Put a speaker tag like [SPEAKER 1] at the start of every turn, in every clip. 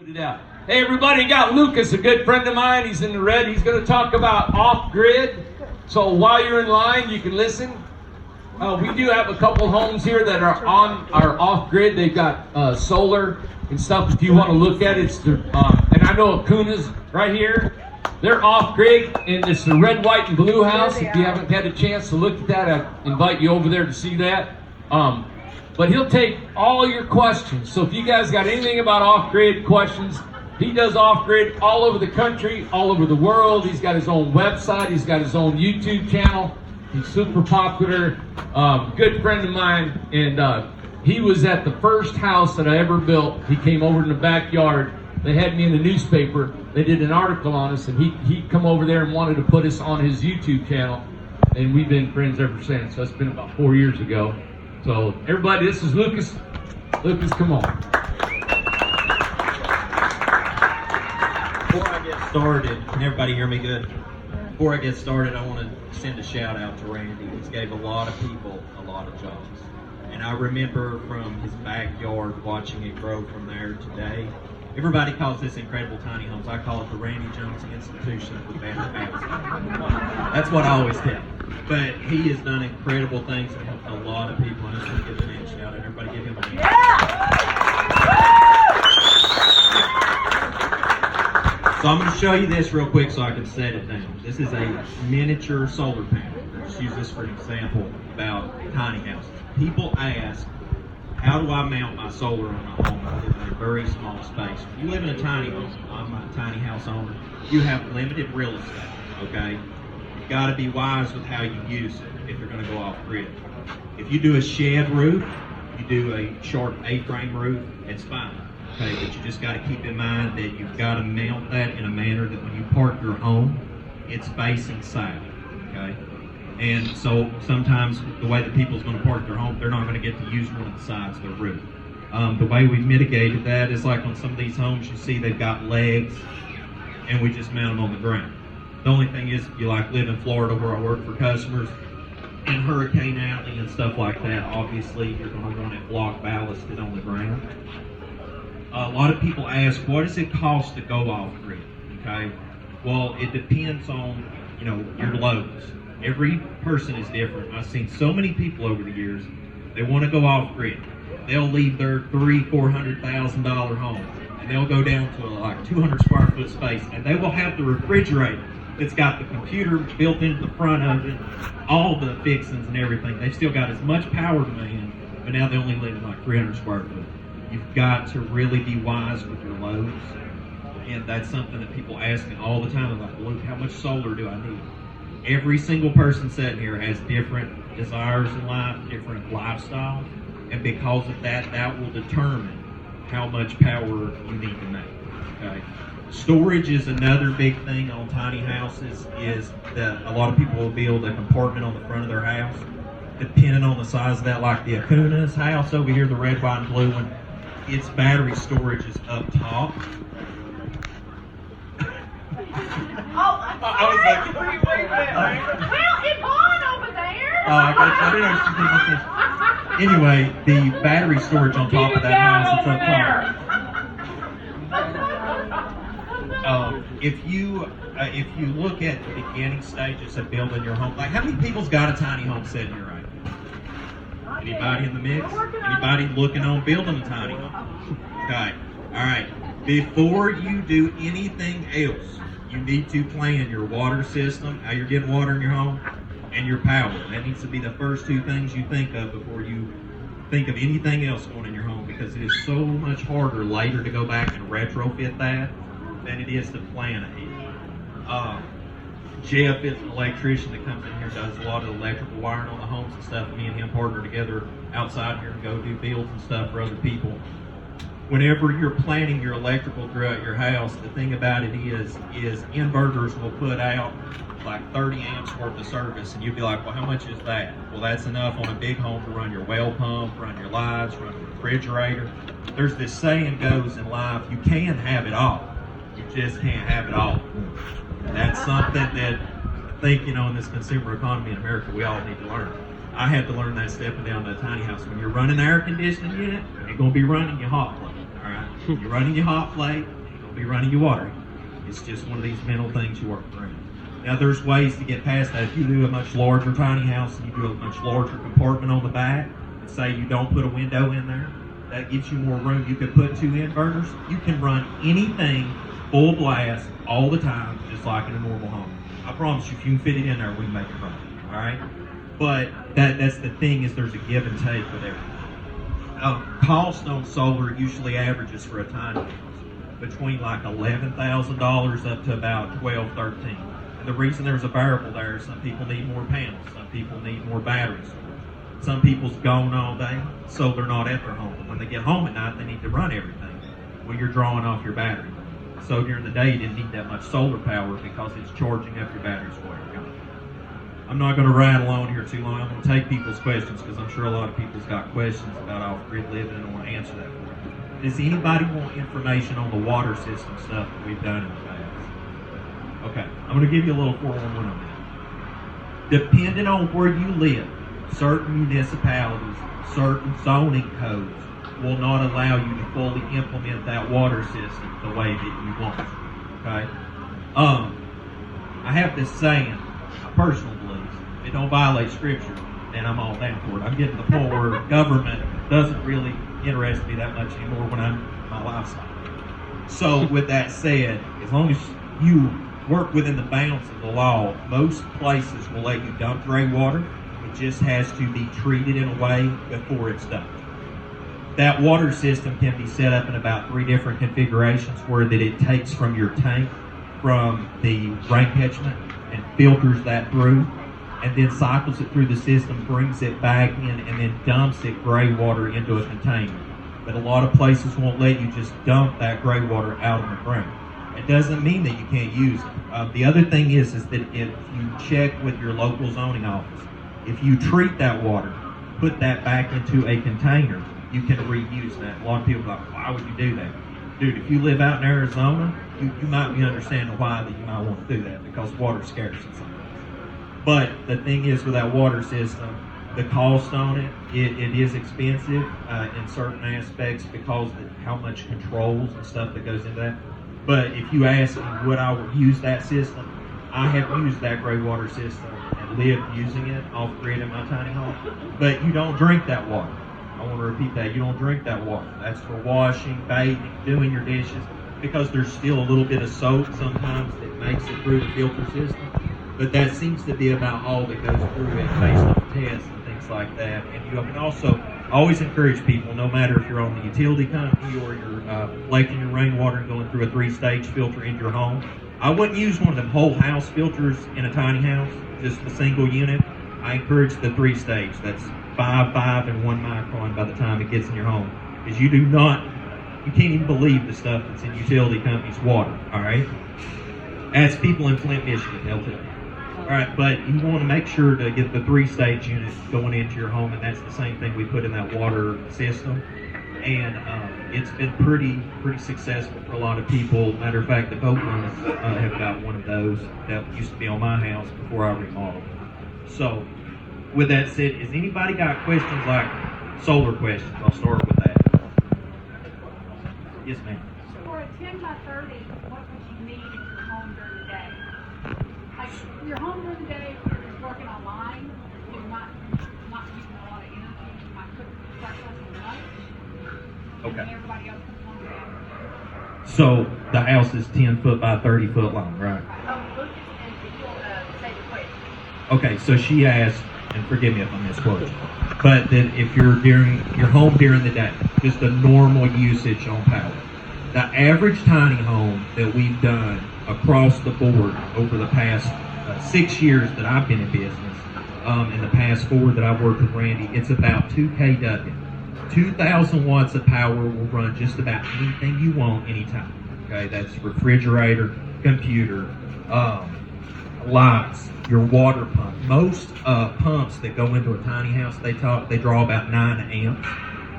[SPEAKER 1] Put it out. Hey everybody, got Lucas, a good friend of mine. He's in the red. He's going to talk about off-grid. So while you're in line, you can listen. We do have a couple homes here that are off-grid. They've got solar and stuff. If you want to look at it, and I know Acuna's right here. They're off-grid, and it's the red, white, and blue house. If you haven't had a chance to look at that, I invite you over there to see that. But he'll take all your questions. So if you guys got anything about off-grid questions, he does off-grid all over the country, all over the world. He's got his own website. He's got his own YouTube channel. He's super popular. Good friend of mine. And he was at the first house that I ever built. He came over in the backyard. They had me in the newspaper. They did an article on us, and he come over there and wanted to put us on his YouTube channel. And we've been friends ever since. That's been about 4 years ago. So everybody, this is Lucas. Lucas, come on.
[SPEAKER 2] Before I get started, can everybody hear me good? Before I get started, I want to send a shout out to Randy. He's gave a lot of people a lot of jobs. And I remember from his backyard watching it grow from there today. Everybody calls this incredible tiny homes. I call it the Randy Jones Institution of Abandoned Housing. That's what I always tell. But he has done incredible things and helped a lot of people. I just want to give a man shout out. Everybody give him a hand. So I'm going to show you this real quick so I can set it down. This is a miniature solar panel. Let's use this for an example about tiny houses. People ask, how do I mount my solar on a home I live in a very small space? If you live in a tiny home, I'm a tiny house owner, you have limited real estate, okay? You've got to be wise with how you use it if you're going to go off grid. If you do a shed roof, you do a short A-frame roof, it's fine. Okay, but you just got to keep in mind that you've got to mount that in a manner that when you park your home, it's facing south, okay? And so sometimes the way that people's going to park their home, they're not going to get to use one of the sides of their roof. The way we mitigated that is like on some of these homes, you see they've got legs, and we just mount them on the ground. The only thing is, if you like live in Florida where I work for customers, in Hurricane Alley and stuff like that, obviously you're going to want it block ballasted on the ground. A lot of people ask, what does it cost to go off grid? Okay, well, it depends on your loads. Every person is different. I've seen so many people over the years, they want to go off grid. They'll leave their $300,000-$400,000 home and they'll go down to like 200 square foot space, and they will have the refrigerator that's got the computer built into the front of it, all the fixings and everything. They've still got as much power demand, but now they only live in like 300 square foot. You've got to really be wise with your loads, and that's something that people ask me all the time about. Luke, how much solar do I need? Every single person sitting here has different desires in life, different lifestyles, and because of that, that will determine how much power you need to make. Okay. Storage is another big thing on tiny houses. Is that a lot of people will build a compartment on the front of their house, depending on the size of that. Like the Acuna's house over here, the red, white, and blue one. Its battery storage is up top.
[SPEAKER 3] I was like, well, it's on over there.
[SPEAKER 2] I didn't know. Anyway, the battery storage on top of that house is up top. If you look at the beginning stages of building your home, like how many people's got a tiny home sitting here right now? Anybody in the mix? Anybody looking on building a tiny home? Okay. All right. Before you do anything else, you need to plan your water system, how you're getting water in your home, and your power. That needs to be the first two things you think of before you think of anything else going in your home, because it is so much harder later to go back and retrofit that than it is to plan ahead. Jeff is an electrician that comes in here, does a lot of electrical wiring on the homes and stuff. Me and him partner together outside here and go do builds and stuff for other people. Whenever you're planning your electrical throughout your house, the thing about it is inverters will put out like 30 amps worth of service, and you'll be like, well, how much is that? Well, that's enough on a big home to run your well pump, run your lights, run your refrigerator. There's this saying goes in life, you can have it all. You just can't have it all. And that's something that I think, in this consumer economy in America, we all need to learn. I had to learn that stepping down to a tiny house. When you're running an air conditioning unit, you're going to be running your hot plate, all right? You're running your hot plate, you'll be running your water. It's just one of these mental things you work through. Now, there's ways to get past that. If you do a much larger tiny house and you do a much larger compartment on the back, and say you don't put a window in there, that gives you more room. You could put 2 inverters. You can run anything full blast all the time, just like in a normal home. I promise you, if you can fit it in there, we can make it run. All right? But that's the thing, is there's a give and take with everything. Cost on solar usually averages for a tiny house between like $11,000 up to about $12,000, $13,000. And the reason there's a variable there is some people need more panels, some people need more batteries. Some people's gone all day, so they're not at their home. But when they get home at night, they need to run everything. Well, you're drawing off your battery. So during the day, you didn't need that much solar power because it's charging up your batteries while you're gone. I'm not going to rattle on here too long. I'm going to take people's questions because I'm sure a lot of people's got questions about off-grid living, and I want to answer that for you. Does anybody want information on the water system stuff that we've done in the past? Okay, I'm going to give you a little 411 on that. Depending on where you live, certain municipalities, certain zoning codes will not allow you to fully implement that water system the way that you want. Okay? I have this saying, my personal beliefs, if it don't violate scripture, then I'm all down for it. I'm getting to the point where government doesn't really interest me that much anymore when I'm my lifestyle. So with that said, as long as you work within the bounds of the law, most places will let you dump gray water. It just has to be treated in a way before it's dumped. That water system can be set up in about 3 different configurations, where that it takes from your tank, from the rain catchment, and filters that through, and then cycles it through the system, brings it back in, and then dumps it gray water into a container. But a lot of places won't let you just dump that gray water out on the ground. It doesn't mean that you can't use it. The other thing is that if you check with your local zoning office, if you treat that water, put that back into a container, you can reuse that. A lot of people are like, why would you do that? Dude, if you live out in Arizona, you might be understanding why that you might want to do that, because water's scarce in some places. But the thing is, with that water system, the cost on it is expensive in certain aspects because of how much controls and stuff that goes into that. But if you ask me, would I use that system? I have used that gray water system and lived using it off-grid in my tiny home. But you don't drink that water. I want to repeat that. You don't drink that water. That's for washing, bathing, doing your dishes, because there's still a little bit of soap sometimes that makes it through the filter system. But that seems to be about all that goes through it based on tests and things like that. And you can also always encourage people, no matter if you're on the utility company or you're collecting your rainwater and going through a 3-stage filter into your home, I wouldn't use one of them whole house filters in a tiny house, just a single unit. I encourage the 3-stage. That's 5, 5, and 1 micron by the time it gets in your home. Because you can't even believe the stuff that's in utility companies' water, all right? Ask people in Flint, Michigan, they'll tell you. All right, but you want to make sure to get the 3-stage unit going into your home, and that's the same thing we put in that water system. And it's been pretty successful for a lot of people. Matter of fact, the Oaklands have got one of those that used to be on my house before I remodeled. So, with that said, has anybody got questions, like solar questions? I'll start with that. Yes, ma'am.
[SPEAKER 3] For a 10 by 30, what would you need in your home during the day? Like, your home during the day, if you're just working online, you're not using a lot of energy. You might cook breakfast and lunch.
[SPEAKER 2] Okay.
[SPEAKER 3] And everybody else comes home after.
[SPEAKER 2] So the house is 10 foot by 30 foot long, right?
[SPEAKER 3] Lucas and people say the question.
[SPEAKER 2] Okay, so she asked, and forgive me if I misquote you, but that if you're home during the day, just a normal usage on power. The average tiny home that we've done across the board over the past 6 years that I've been in business, in the past 4 that I've worked with Randy, it's about 2 kW. 2,000 watts of power will run just about anything you want anytime. Okay, that's refrigerator, computer, lights, your water pump. Most pumps that go into a tiny house, they draw about 9 amps.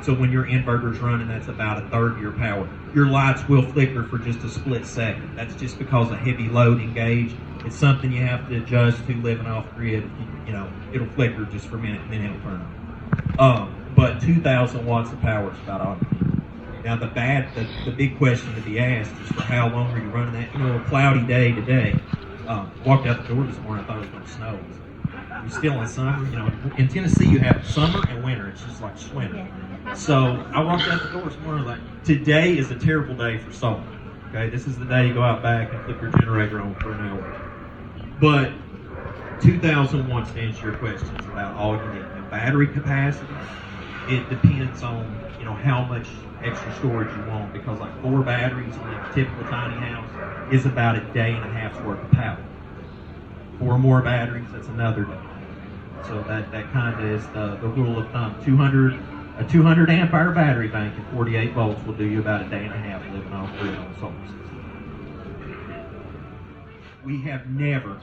[SPEAKER 2] So when your inverter's running, that's about 1/3 of your power. Your lights will flicker for just a split second. That's just because of heavy load engaged. It's something you have to adjust to living off grid. It'll flicker just for a minute and then it'll turn on. But 2,000 watts of power is about all you need. Now the big question to be asked is for how long are you running that? A cloudy day today. Walked out the door this morning, I thought it was going to snow. We're still in summer. In Tennessee you have summer and winter. It's just like swimming. So I walked out the door this morning like, today is a terrible day for solar. Okay, this is the day you go out back and flip your generator on for an hour. But 2,000 watts to answer your questions about all you need. The battery capacity, it depends on how much extra storage you want, because like 4 batteries in a typical tiny house is about a day and a half's worth of power. 4 more batteries, that's another day. So that kind of is the rule of thumb. A 200 amp hour battery bank at 48 volts will do you about a day and a half living off grid on a solar system.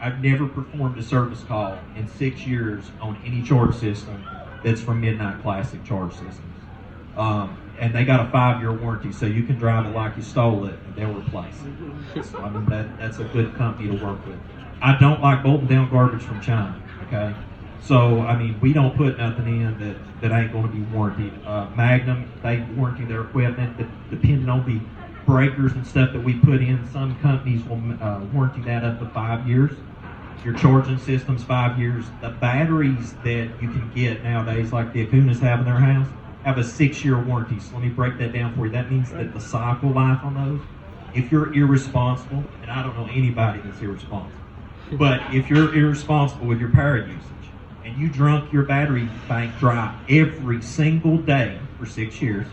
[SPEAKER 2] I've never performed a service call in 6 years on any charge system that's from Midnight Classic charge systems. And they got a 5-year warranty, so you can drive it like you stole it and they'll replace it. So, I mean, that's a good company to work with. I don't like bolting down garbage from China, okay? So, I mean, we don't put nothing in that ain't going to be warranted. Magnum, they warranty their equipment, depending on the breakers and stuff that we put in. Some companies will warranty that up to 5 years. Your charging system's 5 years. The batteries that you can get nowadays, like the Acunas have in their house, have a 6-year warranty. So let me break that down for you. That means that the cycle life on those, if you're irresponsible, and I don't know anybody that's irresponsible, but if you're irresponsible with your power usage and you drunk your battery bank dry every single day for 6 years,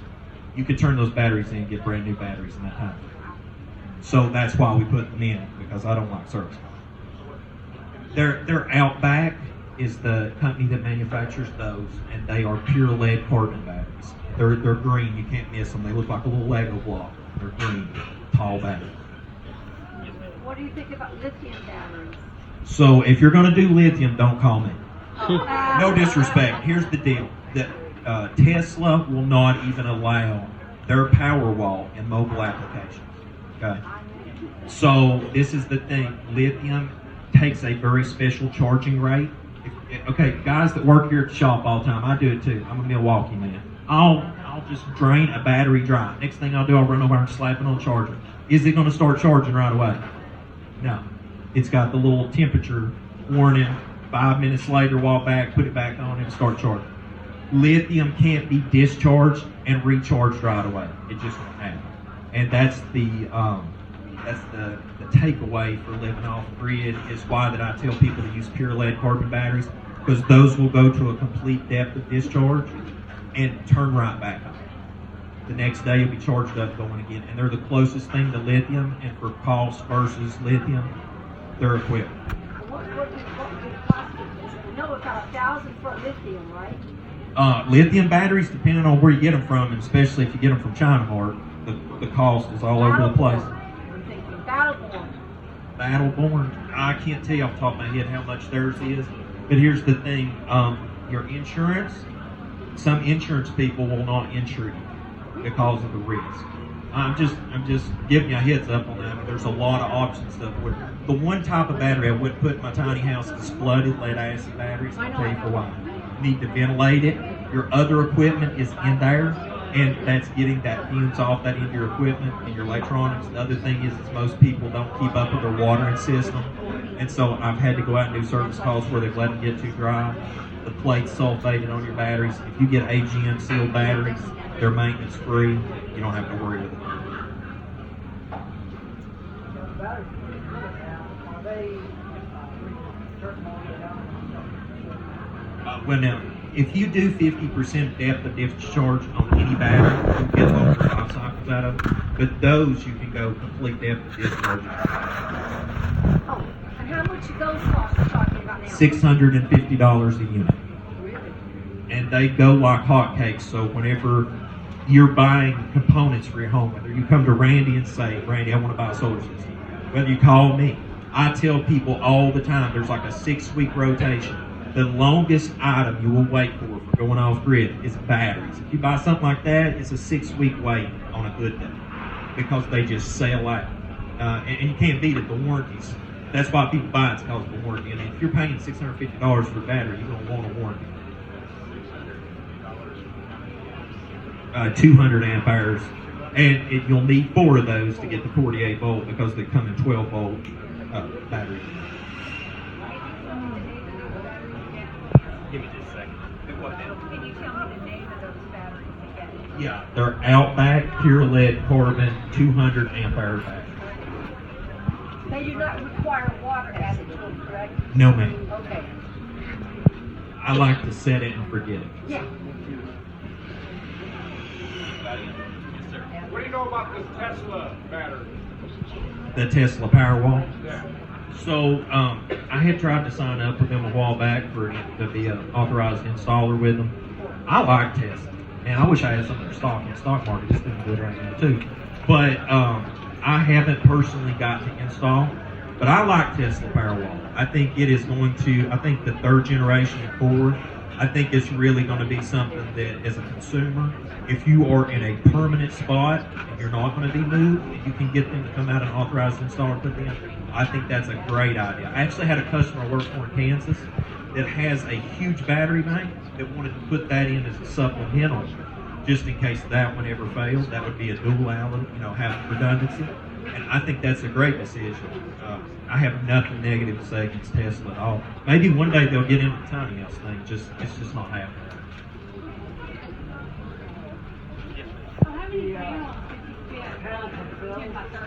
[SPEAKER 2] you could turn those batteries in and get brand new batteries in that time. So that's why we put them in, because I don't like service calls. They're Outback is the company that manufactures those, and they are pure lead carbon batteries. They're green, you can't miss them. They look like a little Lego block. They're green, tall batteries.
[SPEAKER 3] What do you think about lithium batteries?
[SPEAKER 2] So if you're going to do lithium, don't call me. No disrespect. Here's the deal. Tesla will not even allow their Powerwall in mobile applications. Okay. So this is the thing. Lithium takes a very special charging rate. Okay, guys that work here at the shop all the time, I do it too. I'm a Milwaukee man. I'll just drain a battery dry. Next thing I'll do, I'll run over and slap it on the charger. Is it going to start charging right away? No. It's got the little temperature warning. 5 minutes later, walk back, put it back on, and start charging. Lithium can't be discharged and recharged right away. It just won't happen. And that's the takeaway for living off grid, is why that I tell people to use pure lead carbon batteries, because those will go to a complete depth of discharge and turn right back on. The next day you'll be charged up going again, and they're the closest thing to lithium, and for cost versus lithium, they're equivalent.
[SPEAKER 3] What plastic is it? We know about 1,000 for lithium, right?
[SPEAKER 2] Lithium batteries, depending on where you get them from, and especially if you get them from China Mart, the cost is all over the place.
[SPEAKER 3] I'm thinking Battleborn.
[SPEAKER 2] Battleborn, I can't tell you off the top of my head how much theirs is, but here's the thing: your insurance. Some insurance people will not insure you because of the risk. I'm just giving you a heads up on that. There's a lot of options stuff. The one type of battery I would put in my tiny house is flooded lead acid batteries. I'll tell you for why. You need to ventilate it. Your other equipment is in there, and that's getting that fumes off that into your equipment and your electronics. The other thing is most people don't keep up with their watering system, and so I've had to go out and do service calls where they've let them get too dry. The plate's sulfated on your batteries. If you get AGM sealed batteries, they're maintenance free. You don't have to worry with it. Well, now, if you do 50% depth of discharge on any battery, you get over 5 cycles out of it. But those you can go complete depth of discharge.
[SPEAKER 3] Oh, and how much do those cost we're talking about now?
[SPEAKER 2] $650 a unit.
[SPEAKER 3] Really?
[SPEAKER 2] And they go like hotcakes. So whenever you're buying components for your home, whether you come to Randy and say, Randy, I want to buy a solar system, whether you call me, I tell people all the time, there's like a 6-week rotation. The longest item you will wait for going off grid is batteries. If you buy something like that, it's a 6-week wait on a good day, because they just sell out. And you can't beat it, the warranties. That's why people buy it's because of the warranty. And if you're paying $650 for a battery, you're going to want a warranty. 200 amp hours And you'll need 4 of those to get the 48 volt because they come in 12 volt batteries. Give me just a second.
[SPEAKER 3] Can you tell me the name of those batteries again?
[SPEAKER 2] Yeah, they're Outback Pure Lead Carbon 200 amp hour batteries.
[SPEAKER 3] They do not require water added to them, correct?
[SPEAKER 2] No, ma'am.
[SPEAKER 3] Okay.
[SPEAKER 2] I like to set it and forget it.
[SPEAKER 3] Yeah.
[SPEAKER 4] What do you know about this Tesla battery?
[SPEAKER 2] The Tesla Powerwall.
[SPEAKER 4] Yeah.
[SPEAKER 2] So I had tried to sign up with them a while back to be an authorized installer with them. I like Tesla, and I wish I had some of their stock. The stock market is doing good right now too. But I haven't personally got to install. But I like Tesla Powerwall. I think it is going to. I think the 3rd generation and forward. I think it's really going to be something that, as a consumer, if you are in a permanent spot and you're not going to be moved, and you can get them to come out and authorized installer and put them in, I think that's a great idea. I actually had a customer I work for in Kansas that has a huge battery bank that wanted to put that in as a supplemental, just in case that one ever failed. That would be a dual outlet, have redundancy. And I think that's a great decision. I have nothing negative to say against Tesla at all. Maybe one day they'll get into the tiny house thing. It's just not happening.
[SPEAKER 3] So how many panels did you fit on the 10 by 30?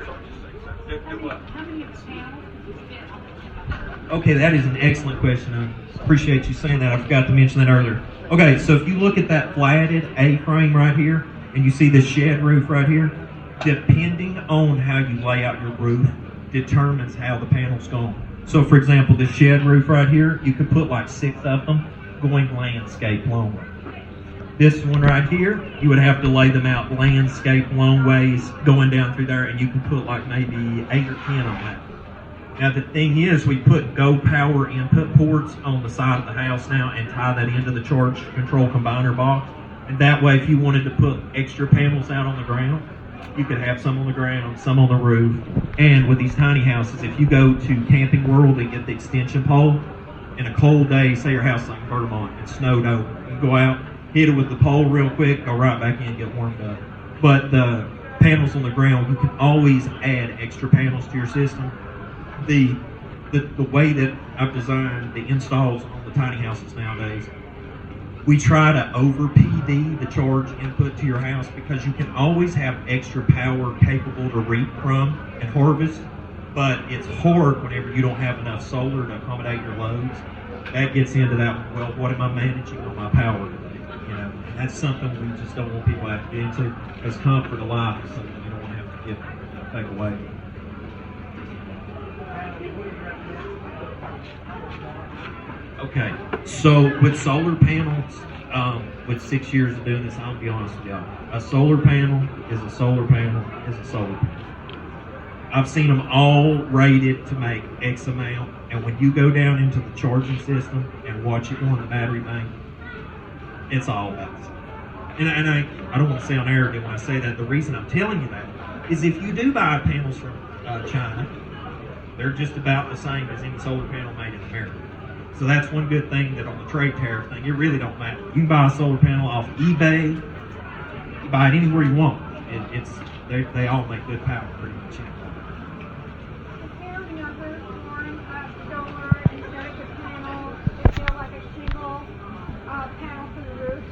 [SPEAKER 3] How many of the panels did you fit on the 10 by 30?
[SPEAKER 2] Okay, that is an excellent question. I appreciate you saying that. I forgot to mention that earlier. Okay, so if you look at that flatted A-frame right here, and you see the shed roof right here, depending on how you lay out your roof determines how the panel's going. So for example, the shed roof right here, you could put like 6 of them going landscape long way. This one right here, you would have to lay them out landscape long ways going down through there, and you can put like maybe 8 or 10 on that. Now the thing is, we put Go Power input ports on the side of the house now and tie that into the charge control combiner box. And that way, if you wanted to put extra panels out on the ground, you could have some on the ground, some on the roof. And with these tiny houses, if you go to Camping World and get the extension pole, in a cold day, say your house like Vermont, it snowed over, you go out, hit it with the pole real quick, go right back in and get warmed up. But the panels on the ground, you can always add extra panels to your system. The way that I've designed the installs on the tiny houses nowadays, we try to over PD the charge input to your house because you can always have extra power capable to reap from and harvest, but it's hard whenever you don't have enough solar to accommodate your loads. That gets into that, well, what am I managing on my power today? And that's something we just don't want people to have to get into, because comfort of life is something you don't want to have to take away. Okay, so with solar panels, with 6 years of doing this, I'll be honest with y'all. A solar panel is a solar panel is a solar panel. I've seen them all rated to make X amount, and when you go down into the charging system and watch it go in the battery bank, it's all about the same. And I don't want to sound arrogant when I say that. The reason I'm telling you that is if you do buy panels from China, they're just about the same as any solar panel made in America. So that's one good thing, that on the trade tariff thing, it really don't matter. You can buy a solar panel off eBay, you buy it anywhere you want. They all make good power pretty much.
[SPEAKER 5] Apparently on this one, solar, instead of the panel, is there like a single panel for the roof?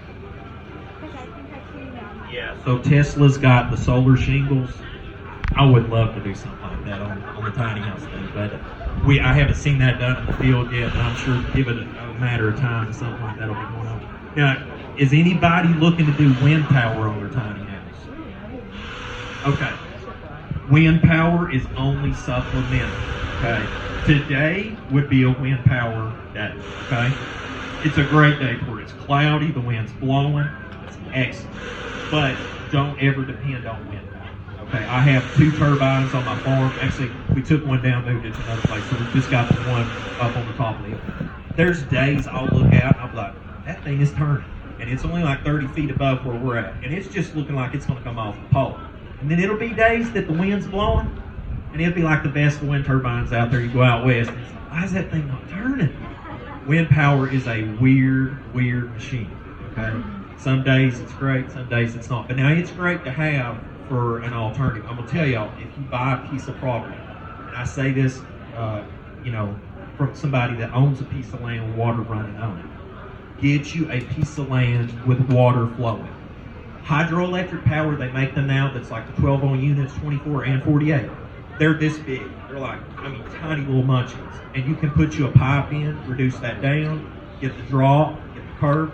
[SPEAKER 5] Because I think I've seen that.
[SPEAKER 2] Yeah. So Tesla's got the solar shingles. I would love to do something like that on the tiny house thing, but I haven't seen that done in the field yet. But I'm sure give it a matter of time, something like that'll be going on. Now, is anybody looking to do wind power on their tiny house? Okay. Wind power is only supplemental. Okay. Today would be a wind power day. Okay. It's a great day for it. It's cloudy, the wind's blowing. It's excellent. But don't ever depend on wind power. Okay, I have 2 turbines on my farm. Actually, we took one down, moved it to another place, so we just got the one up on the top of the hill. There's days I'll look out and I'll be like, that thing is turning. And it's only like 30 feet above where we're at. And it's just looking like it's going to come off the pole. And then it'll be days that the wind's blowing, and it'll be like the best wind turbines out there. You go out west, and it's like, why is that thing not turning? Wind power is a weird machine, okay? Some days it's great, some days it's not. But now it's great to have for an alternative. I'm gonna tell y'all, if you buy a piece of property, and I say this, from somebody that owns a piece of land with water running on it, get you a piece of land with water flowing. Hydroelectric power, they make them now that's like the 12-volt units, 24 and 48. They're this big. They're like, tiny little munchkins. And you can put you a pipe in, reduce that down, get the draw, get the curve.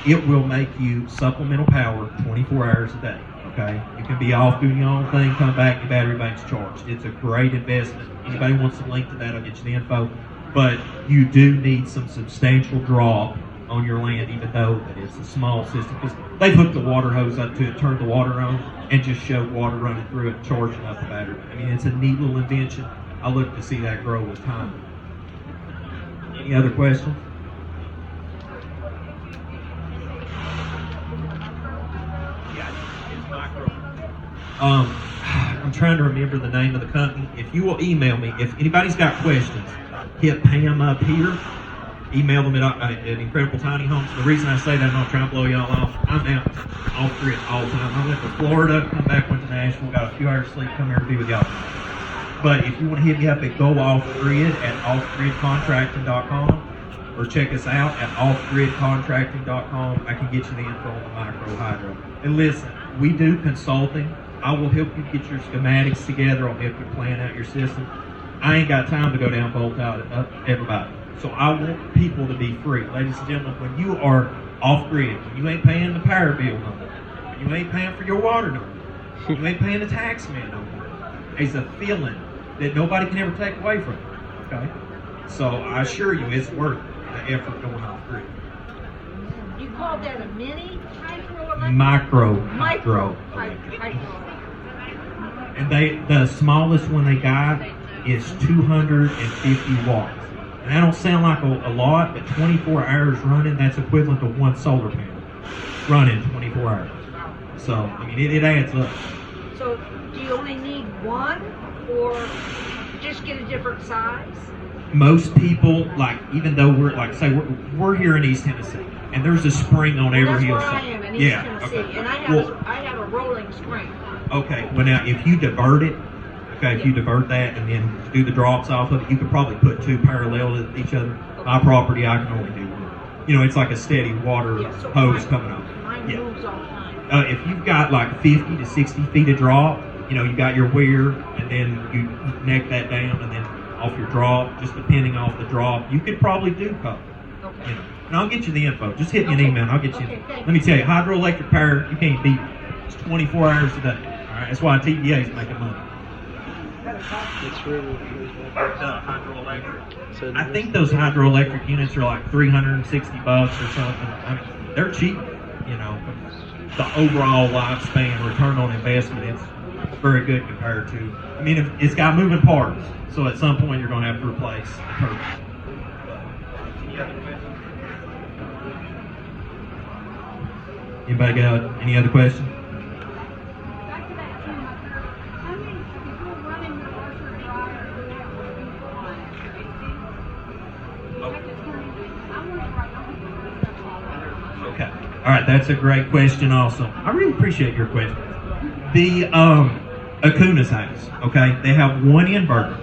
[SPEAKER 2] It will make you supplemental power 24 hours a day, okay? You can be off doing your own thing, come back, your battery bank's charged. It's a great investment. Anybody wants a link to that, I'll get you the info. But you do need some substantial draw on your land, even though that it's a small system. Because they've hooked the water hose up to it, turned the water on, and just showed water running through it, charging up the battery. It's a neat little invention. I look to see that grow with time. Any other questions? I'm trying to remember the name of the company. If you will email me, if anybody's got questions, hit Pam up here. Email them at Incredible Tiny Homes. The reason I say that, I'm not trying to blow y'all off. I'm out off grid all the time. I went to Florida, come back, went to Nashville, got a few hours sleep, come here to be with y'all. But if you want to hit me up at Go Off Grid at offgridcontracting.com or check us out at offgridcontracting.com, I can get you the info on the micro hydro. And listen, we do consulting. I will help you get your schematics together. I'll help you plan out your system. I ain't got time to go down bolt out everybody. So I want people to be free. Ladies and gentlemen, when you are off grid, when you ain't paying the power bill no more, when you ain't paying for your water no more, when you ain't paying the tax man no more, it's a feeling that nobody can ever take away from you. Okay? So I assure you it's worth the effort going off grid.
[SPEAKER 6] You call that a mini hydroelectric?
[SPEAKER 2] Micro
[SPEAKER 6] Hydro.
[SPEAKER 2] And the smallest one they got is 250 watts. And that don't sound like a lot, but 24 hours running, that's equivalent to one solar panel running 24 hours. So, it adds up.
[SPEAKER 6] So, do you only need one, or just get a different size?
[SPEAKER 2] Most people, even though we're here in East Tennessee, and there's a spring on every
[SPEAKER 6] That's where
[SPEAKER 2] hillside.
[SPEAKER 6] I am in East Tennessee,
[SPEAKER 2] okay.
[SPEAKER 6] and I have a rolling spring.
[SPEAKER 2] Okay, well now, if you divert it, if you divert that and then do the drops off of it, you could probably put two parallel to each other. My property, I can only do one. It's like a steady water hose coming up.
[SPEAKER 6] Mine moves all the time.
[SPEAKER 2] If you've got like 50 to 60 feet of drop, you got your weir, and then you neck that down, and then off your drop, just depending off the drop, you could probably do a couple.
[SPEAKER 6] Okay.
[SPEAKER 2] And I'll get you the info. Just hit me an email, and I'll get you.
[SPEAKER 6] Okay, thank
[SPEAKER 2] Let me tell you, hydroelectric power, you can't beat it. It's 24 hours a day. All right, that's why TVA is making money.
[SPEAKER 7] It's really
[SPEAKER 2] Hydroelectric. I think those hydroelectric units are like $360 or something. They're cheap, The overall lifespan return on investment is very good compared to. It's got moving parts, so at some point you're going to have to replace the turbine. Anybody got any other questions?
[SPEAKER 5] Back to that too, how many people running the washer and dryer do you have to on it? You have to turn it. I want to write on stuff all
[SPEAKER 2] Okay. All right, that's a great question also. I really appreciate your question. The Acuna's house, okay, they have one inverter.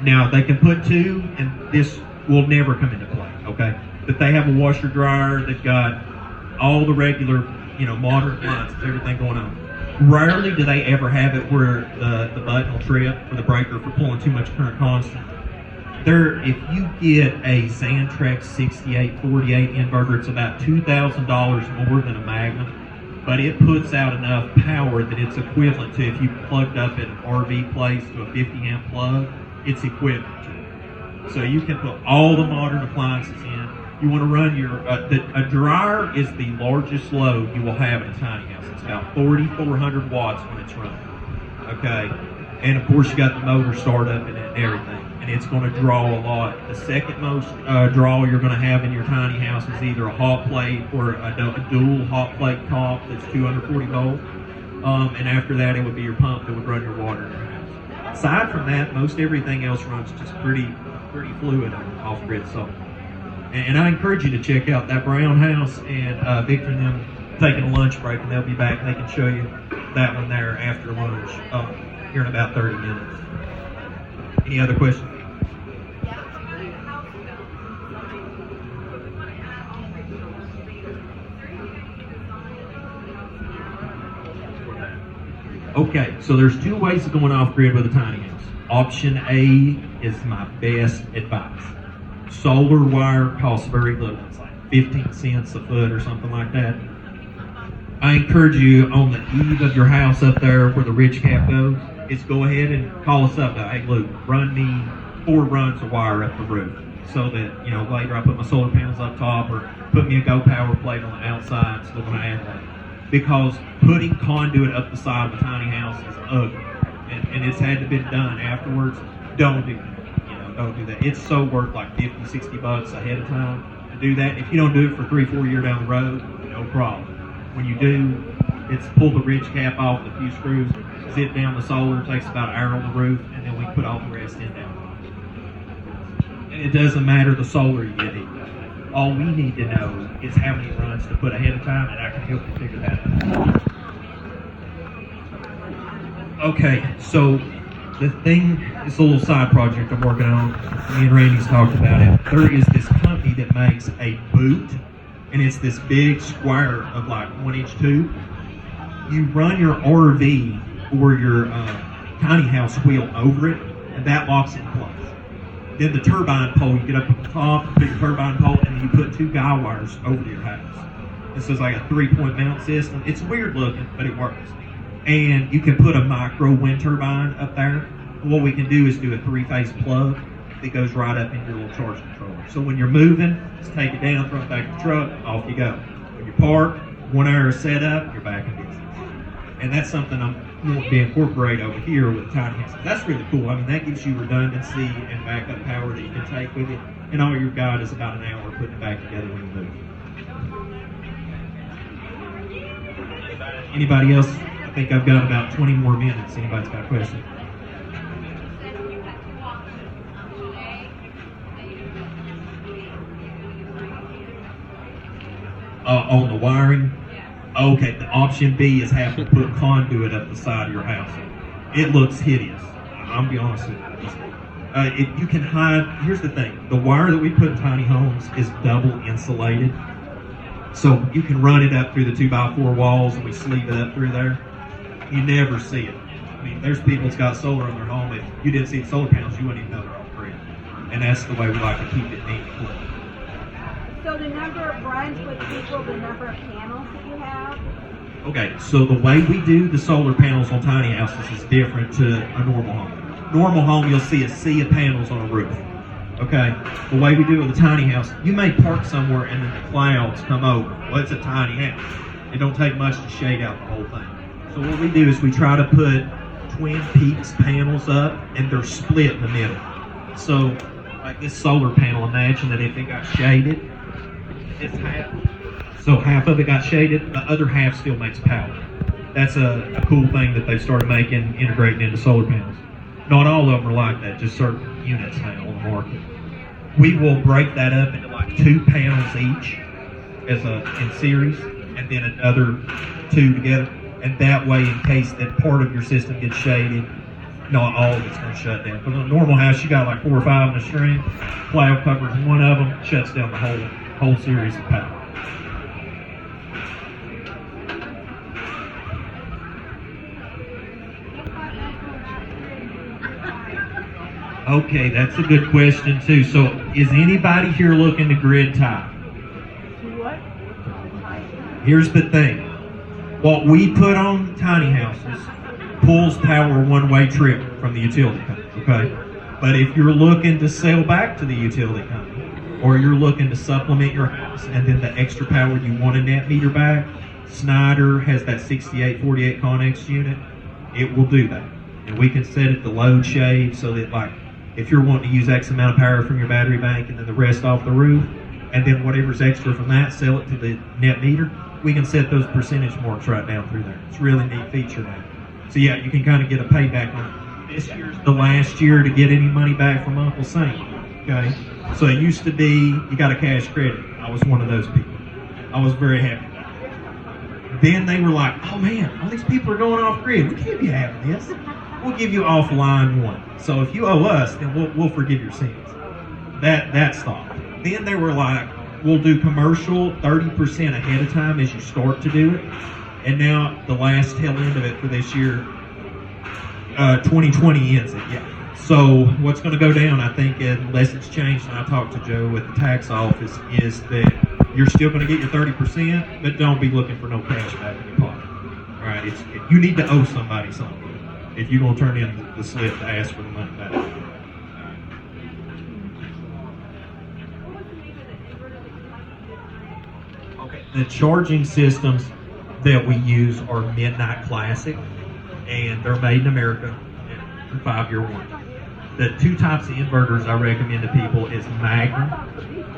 [SPEAKER 2] Now, they can put two, and this will never come into play, okay? But they have a washer dryer. They've got all the regular, modern appliances, everything going on. Rarely do they ever have it where the button will trip for the breaker for pulling too much current constant. If you get a Xantrex 6848 inverter, it's about $2,000 more than a Magnum, but it puts out enough power that it's equivalent to if you plugged up at an RV place to a 50 amp plug, it's equivalent to it. So you can put all the modern appliances in. You want to run a dryer is the largest load you will have in a tiny house. It's about 4,400 watts when it's running. Okay, and of course you got the motor startup in it and everything. And it's going to draw a lot. The second most draw you're going to have in your tiny house is either a hot plate or a dual hot plate top that's 240 volt. And after that, it would be your pump that would run your water in your house. Aside from that, most everything else runs just pretty fluid off grid. So, and I encourage you to check out that brown house, and Victor and them taking a lunch break, and they'll be back and they can show you that one there after lunch here in about 30 minutes. Any other questions? Okay, so there's two ways of going off grid with a tiny house. Option A is my best advice. Solar wire costs very little. It's like 15 cents a foot or something like that. I encourage you on the eve of your house up there where the ridge cap goes, is go ahead and call us up. Hey, Luke, run me 4 runs of wire up the roof so that, later I put my solar panels up top, or put me a Go Power plate on the outside so when I add that. Because putting conduit up the side of a tiny house is ugly, and it's had to be done afterwards. Don't do that. Don't do that. It's so worth like $50-$60 ahead of time to do that. If you don't do it for 3-4 years down the road, no problem. When you do, it's pull the ridge cap off with a few screws, zip down the solar, takes about an hour on the roof, and then we put all the rest in down. And it doesn't matter the solar you get either. All we need to know is how many runs to put ahead of time, and I can help you figure that out. Okay, so the thing, it's a little side project I'm working on. Me and Randy's talked about it. There is this company that makes a boot, and it's this big square of like 1-inch tube. You run your RV or your tiny house wheel over it, and that locks it in place. Then the turbine pole, you get up at the top, put your turbine pole, and then you put 2 guy wires over your house. This is like a 3-point mount system. It's weird looking, but it works. And you can put a micro wind turbine up there. And what we can do is do a 3-phase plug that goes right up into your little charge controller. So when you're moving, just take it down, throw it back in the truck, off you go. When you park, 1 hour is set up, you're back in business. And that's something I'm going to be incorporated over here with tiny houses. That's really cool. I mean, that gives you redundancy and backup power that you can take with you. And all you've got is about an hour putting it back together when you move. Anybody else? I think I've got about 20 more minutes. Anybody's got a question? On the wiring? Okay, the option B is having to put conduit up the side of your house. It looks hideous. I'll be honest with you. You can hide, here's the thing, the wire that we put in tiny homes is double insulated. So you can run it up through the 2x4 walls, and we sleeve it up through there. You never see it. I mean, there's people that's got solar on their home. If you didn't see the solar panels, you wouldn't even know they're off grid. And that's the way we like to keep it neat and clean.
[SPEAKER 5] So the number of runs would equal the number of panels that you have?
[SPEAKER 2] Okay, so the way we do the solar panels on tiny houses is different to a normal home. Normal home, you'll see a sea of panels on a roof. Okay, the way we do it with a tiny house, you may park somewhere and then the clouds come over. Well, it's a tiny house. It don't take much to shade out the whole thing. So what we do is we try to put Twin Peaks panels up, and they're split in the middle. So, like this solar panel, imagine that if it got shaded, it's half. So half of it got shaded, the other half still makes power. That's a cool thing that they started making, integrating into solar panels. Not all of them are like that, just certain units now on the market. We will break that up into like 2 panels each in series, and then another 2 together. And that way, in case that part of your system gets shaded, not all of it's going to shut down. But in a normal house, you got like 4 or 5 in a string. Cloud covers one of them, shuts down the whole series of power. Okay, that's a good question too. So, is anybody here looking to grid tie?
[SPEAKER 5] What?
[SPEAKER 2] Here's the thing. What we put on tiny houses pulls power one-way trip from the utility company, okay? But if you're looking to sell back to the utility company, or you're looking to supplement your house and then the extra power you want a net meter back, Snyder has that 6848 Connex unit. It will do that. And we can set it to load shade so that, like, if you're wanting to use X amount of power from your battery bank and then the rest off the roof, and then whatever's extra from that, sell it to the net meter, we can set those percentage marks right down through there. It's a really neat feature now. So yeah, you can kind of get a payback on it. This year's the last year to get any money back from Uncle Sam, okay? So it used to be, you got a cash credit. I was one of those people. I was very happy about it. then they were like, oh man, all these people are going off grid. We can't be having this. We'll give you offline one. So if you owe us, then we'll forgive your sins. That stopped. Then they were like, we'll do commercial 30% ahead of time as you start to do it. And now the last tail end of it for this year, 2020 ends it, yeah. So what's going to go down, I think, unless it's changed, and I talked to Joe with the tax office, is that you're still going to get your 30%, but don't be looking for no cash back in your pocket. All right, you need to owe somebody something if you're going to turn in the slip to ask for the money back. Okay, the charging systems that we use are Midnight Classic, and they're made in America, and 5-year warranty. The two types of inverters I recommend to people is Magnum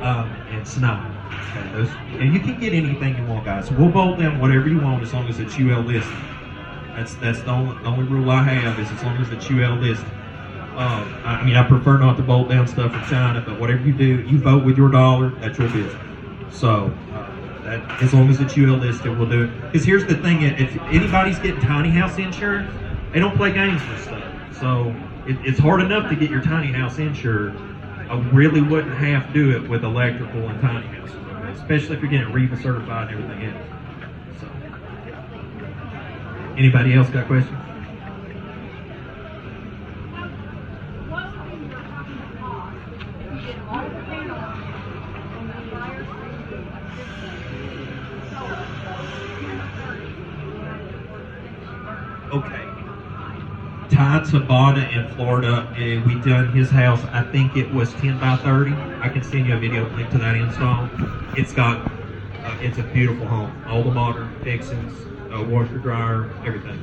[SPEAKER 2] and Snipe. Okay, and you can get anything you want, guys. So we'll bolt down whatever you want as long as it's UL listed. That's the only rule I have is as long as it's UL listed. I mean, I prefer not to bolt down stuff from China, but whatever you do, you vote with your dollar. That's your business. So that as long as it's UL listed, we'll do it. Because here's the thing: if anybody's getting tiny house insurance, they don't play games with stuff. So it's hard enough to get your tiny house insured. I really wouldn't have to do it with electrical and tiny house, especially if you're getting REBA certified and everything else. So, anybody else got questions?
[SPEAKER 3] What would be your approximate cost if you did all the panels on the fire system?
[SPEAKER 2] Okay. Ty Tabata in Florida, we done his house. I think it was 10 by 30. I can send you a video link to that install. It's got, it's a beautiful home. All the modern fixings, washer, dryer, everything.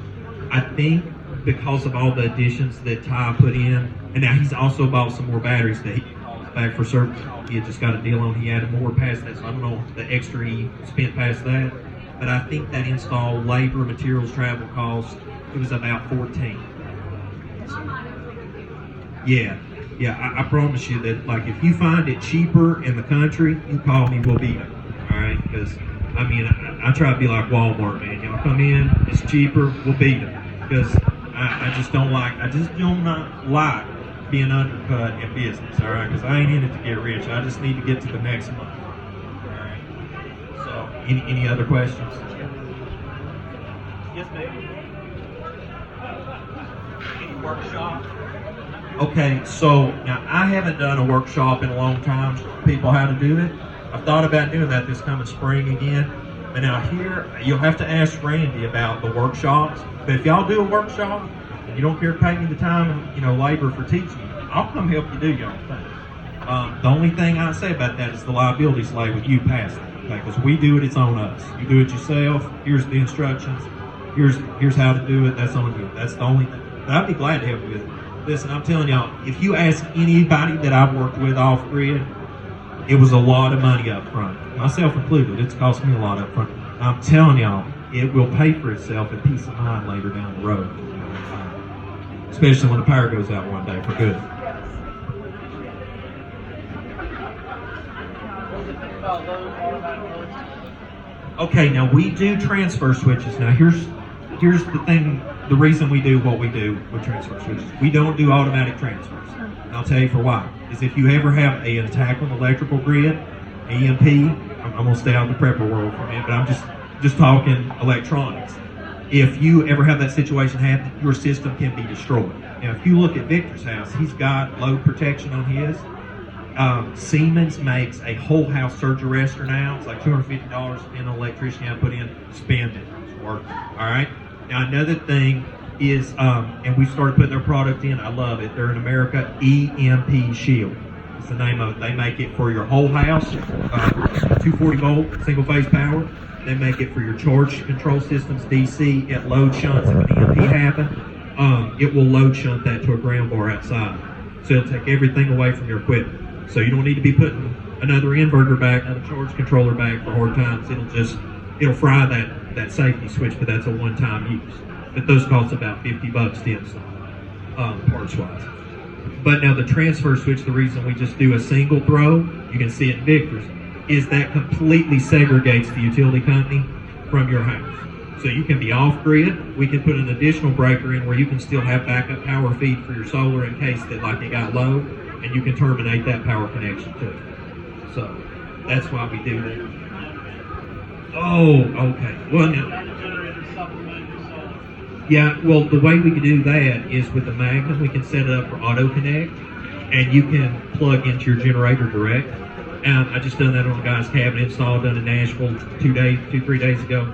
[SPEAKER 2] I think because of all the additions that Ty put in, and now he's also bought some more batteries that he calls back for service. He had just got a deal on. He added more past that, so I don't know the extra he spent past that. But I think that install, labor, materials, travel costs, it was about 14. Yeah, I promise you that, like, if you find it cheaper in the country, you call me, we'll beat it. All right, because I mean, I try to be like Walmart, man. Y'all come in, it's cheaper, we'll beat them. Because I just don't not like being undercut in business. All right, because I ain't in it to get rich. I just need to get to the next month. All right. So, any other questions? Yes, ma'am. Any workshop? Okay, so now I haven't done a workshop in a long time, people how to do it. I've thought about doing that this coming spring again. But now here, you'll have to ask Randy about the workshops. But if y'all do a workshop, and you don't care to pay me the time and labor for teaching you, I'll come help you do y'all thing. The only thing I say about that is the liabilities lay with you passing it. Okay, because we do it, it's on us. You do it yourself, here's the instructions, here's how to do it, that's on you. That's the only thing. But I'd be glad to help you with it. Listen, I'm telling y'all, if you ask anybody that I've worked with off grid, it was a lot of money up front, myself included. It's cost me a lot up front. I'm telling y'all, it will pay for itself in peace of mind later down the road, especially when the power goes out one day for good. Okay, now we do transfer switches. Now here's the thing. The reason we do what we do with transfer switches, we don't do automatic transfers. And I'll tell you for why. Is if you ever have an attack on the electrical grid, EMP, I'm going to stay out of the prepper world for a minute, but I'm just talking electronics. If you ever have that situation happen, your system can be destroyed. Now, if you look at Victor's house, he's got load protection on his. Siemens makes a whole house surge arrestor now. It's like $250 depending on electricity I put in. Spend it. It's worth it. All right? Now, another thing is, and we started putting their product in. I love it. They're in America, EMP Shield. It's the name of it. They make it for your whole house, 240 volt, single phase power. They make it for your charge control systems, DC. It load shunts if an EMP happens. It will load shunt that to a ground bar outside. So it'll take everything away from your equipment. So you don't need to be putting another inverter back, another charge controller back for hard times. It'll fry that safety switch, but that's a one-time use. But those cost about $50 to install, parts-wise. But now the transfer switch, the reason we just do a single throw, you can see it in Victor's, is that completely segregates the utility company from your house. So you can be off grid. We can put an additional breaker in where you can still have backup power feed for your solar in case that like it got low, and you can terminate that power connection too. So that's why we do that. Oh, okay. Well, now, yeah, well, the way we can do that is with the Magnum, we can set it up for auto connect, and you can plug into your generator direct. And I just done that on a guy's cabin install done in Nashville 3 days ago.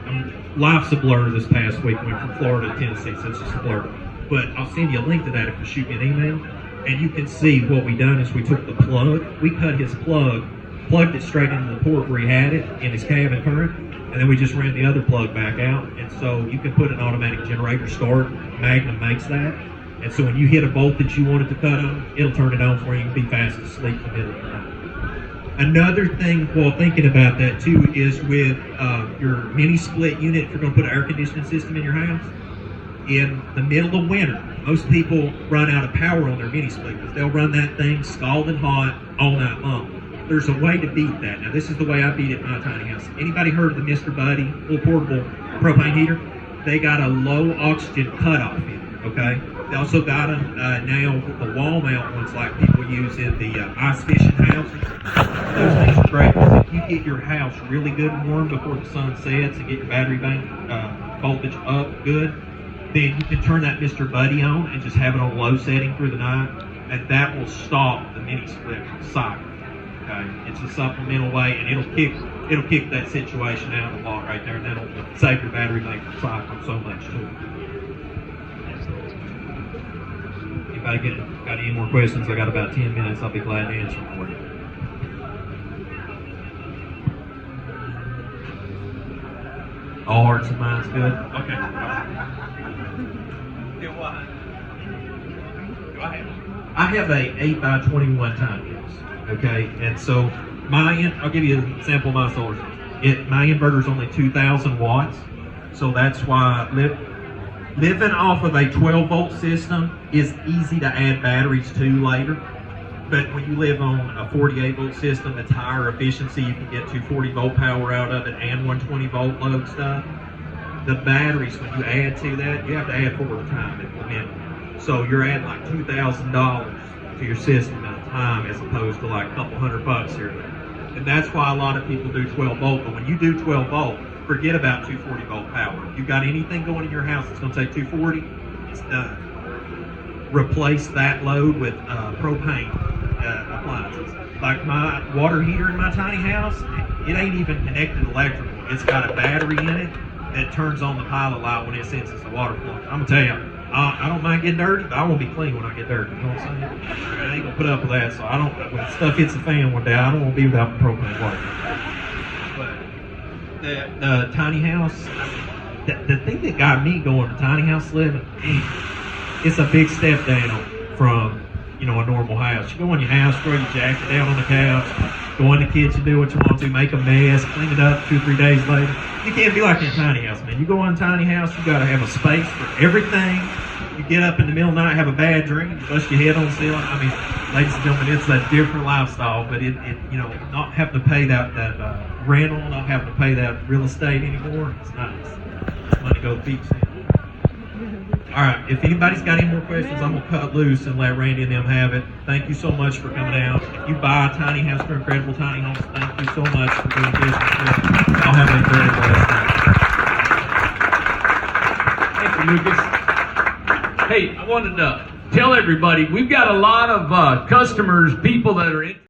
[SPEAKER 2] Life's a blur this past week. Went from Florida to Tennessee, so it's just a blur. But I'll send you a link to that if you shoot me an email. And you can see what we done is we took the plug, we cut his plug, plugged it straight into the port where he had it in his cabin current, and then we just ran the other plug back out. And so you can put an automatic generator start. Magnum makes that. And so when you hit a voltage you want it to cut on, it'll turn it on for you and be fast asleep in the middle of the night. Another thing while thinking about that too is with your mini split unit, if you're going to put an air conditioning system in your house, in the middle of winter, most people run out of power on their mini split because they'll run that thing scalding hot all night long. There's a way to beat that. Now this is the way I beat it in my tiny house. Anybody heard of the Mr. Buddy little portable propane heater? They got a low oxygen cutoff in it, okay? They also got them now with the wall mount ones like people use in the ice fishing houses. Those things are great because if you get your house really good and warm before the sun sets and get your battery bank voltage up good, then you can turn that Mr. Buddy on and just have it on low setting through the night, and that will stop the mini split cycle. Okay, it's a supplemental way, and it'll kick that situation out a lot right there, and that'll save your battery bank from cycling so much too. Anybody got any more questions? I got about 10 minutes. I'll be glad to answer them for you. All hearts and minds good? Okay. I have a 8x21 tiny house, okay? And so I'll give you an example of my solar system. My inverter is only 2,000 watts, so that's why living off of a 12-volt system is easy to add batteries to later. But when you live on a 48-volt system that's higher efficiency, you can get 240-volt power out of it and 120-volt load stuff. The batteries, when you add to that, you have to add 4 at a time at the minimum. So you're adding like $2,000 to your system at a time as opposed to like a couple $100 here and there. And that's why a lot of people do 12-volt. But when you do 12-volt, forget about 240-volt power. If you've got anything going in your house that's going to take 240, it's done. Replace that load with propane appliances. Like my water heater in my tiny house, it ain't even connected electrical. It's got a battery in it that turns on the pilot light when it senses the water flowing. I'm gonna tell you, I don't mind getting dirty, but I won't be clean when I get dirty. You know what I'm saying? I ain't gonna put up with that. So I don't. When stuff hits the fan one day, I don't want to be without propane water. But the tiny house, the thing that got me going to tiny house living, it's a big step down from a normal house. You go in your house, throw your jacket down on the couch, go in the kitchen, do what you want to, make a mess, clean it up 2 or 3 days later. You can't be like in a tiny house, man. You go in a tiny house, you got to have a space for everything. You get up in the middle of the night, have a bad drink, you bust your head on the ceiling. I mean, ladies and gentlemen, it's a different lifestyle, but it not having to pay that rental, not having to pay that real estate anymore, it's nice. It's money to go to the beach in. All right, if anybody's got any more questions, I'm going to cut loose and let Randy and them have it. Thank you so much for coming out. If you buy a tiny house for Incredible Tiny Homes, thank you so much for doing business with us. Y'all have a very blessed night.
[SPEAKER 1] Thank you, Lucas. Hey, I wanted to tell everybody, we've got a lot of customers, people that are interested.